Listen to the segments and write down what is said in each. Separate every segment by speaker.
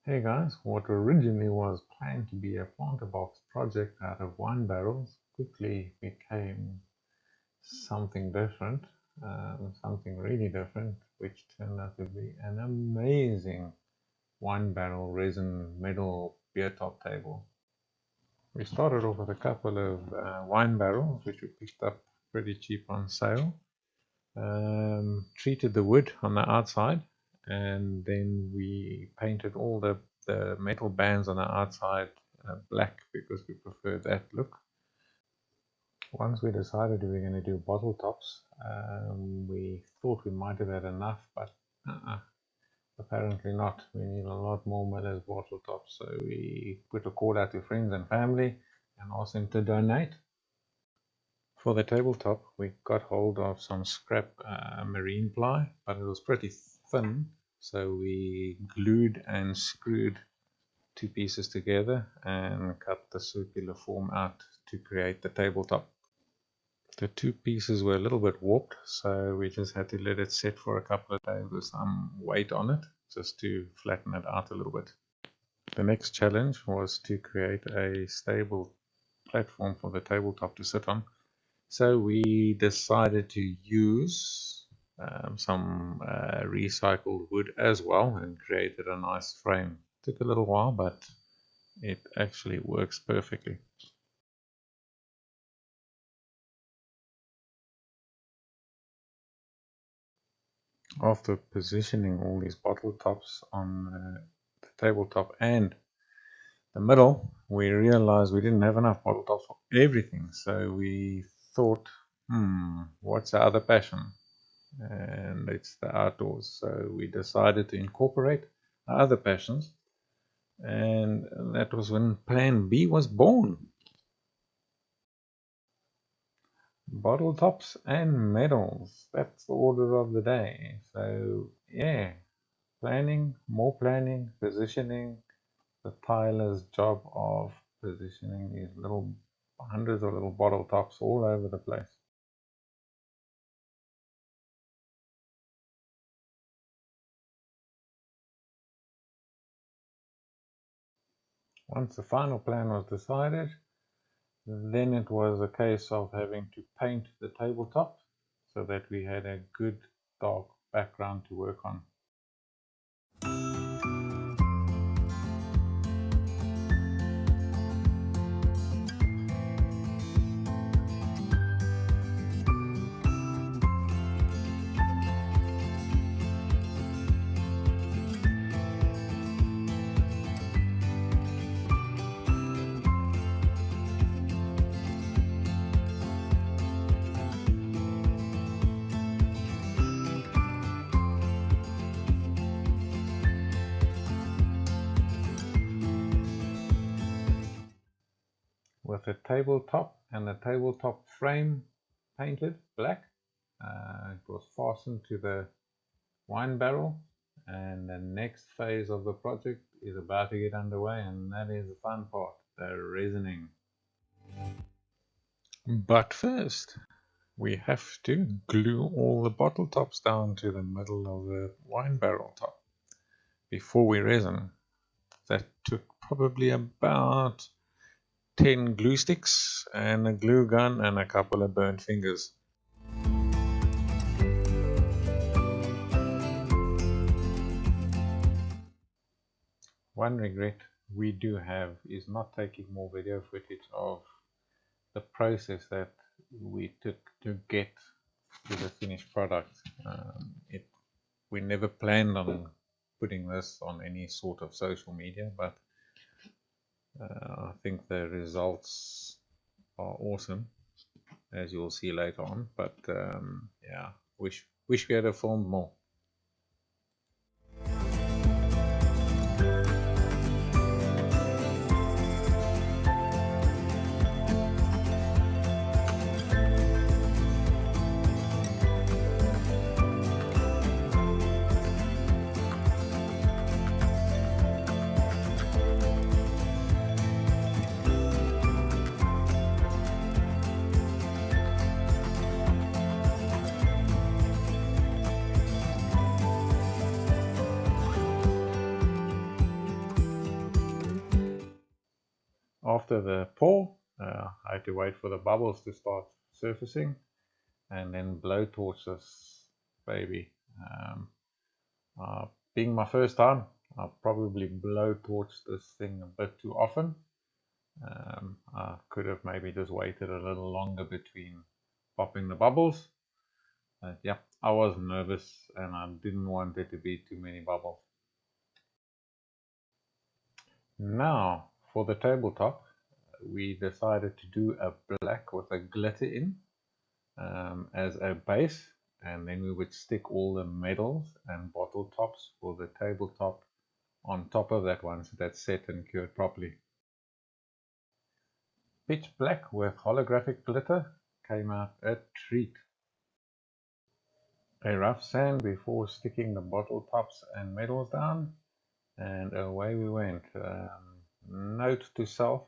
Speaker 1: Hey guys, what originally was planned to be a planter box project out of wine barrels quickly became something different, something really different, which turned out to be an amazing wine barrel resin metal beer top table. We started off with a couple of wine barrels, which we picked up pretty cheap on sale. Treated the wood on the outside, and then we painted all the metal bands on the outside black because we prefer that look. Once we decided we were going to do bottle tops, we thought we might have had enough, but apparently not. We need a lot more Miller's bottle tops, so we put a call out to friends and family and asked them to donate. For the tabletop, we got hold of some scrap marine ply, but it was pretty thin, so we glued and screwed two pieces together and cut the circular form out to create the tabletop. The two pieces were a little bit warped, so we just had to let it sit for a couple of days with some weight on it, just to flatten it out a little bit. The next challenge was to create a stable platform for the tabletop to sit on. So we decided to use some recycled wood as well and created a nice frame. Took a little while, but it actually works perfectly. After positioning all these bottle tops on the tabletop and the middle, we realized we didn't have enough bottle tops for everything. So we thought, what's the other passion? And it's the outdoors. So we decided to incorporate our other passions, and that was when Plan B was born. Bottle tops and medals. That's the order of the day. So yeah, more planning, positioning. The tiler's job of positioning these little hundreds of little bottle tops all over the place. Once the final plan was decided, then it was a case of having to paint the tabletop so that we had a good dark background to work on. With the tabletop and the tabletop frame painted black, it was fastened to the wine barrel, and the next phase of the project is about to get underway, and that is the fun part, the resining. But first, we have to glue all the bottle tops down to the middle of the wine barrel top before we resin. That took probably about 10 glue sticks and a glue gun and a couple of burnt fingers. One regret we do have is not taking more video footage of the process that we took to get to the finished product. We never planned on putting this on any sort of social media, but I think the results are awesome, as you'll see later on. But yeah, wish we had filmed more. After the pour, I had to wait for the bubbles to start surfacing and then blowtorch this baby. Being my first time, I probably blowtorched this thing a bit too often. I could have maybe just waited a little longer between popping the bubbles. Yeah, I was nervous and I didn't want there to be too many bubbles. Now, for the tabletop, we decided to do a black with a glitter in as a base, and then we would stick all the medals and bottle tops for the tabletop on top of that once that's set and cured properly. Pitch black with holographic glitter came out a treat. A rough sand before sticking the bottle tops and medals down, and away we went. Note to self,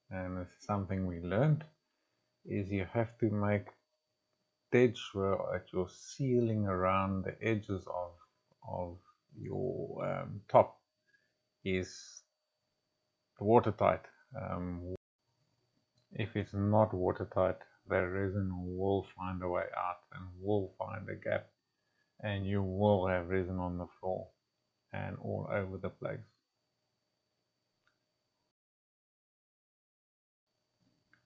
Speaker 1: and it's something we learned, is you have to make dead sure that your sealing around the edges of your top is watertight. If it's not watertight, the resin will find a way out and will find a gap, and you will have resin on the floor and all over the place.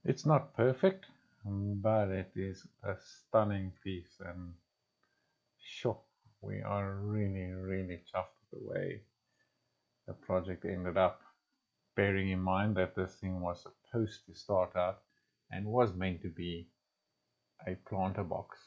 Speaker 1: It's not perfect, but it is a stunning piece, and sure, we are really chuffed with the way the project ended up, bearing in mind that this thing was supposed to start out and was meant to be a planter box.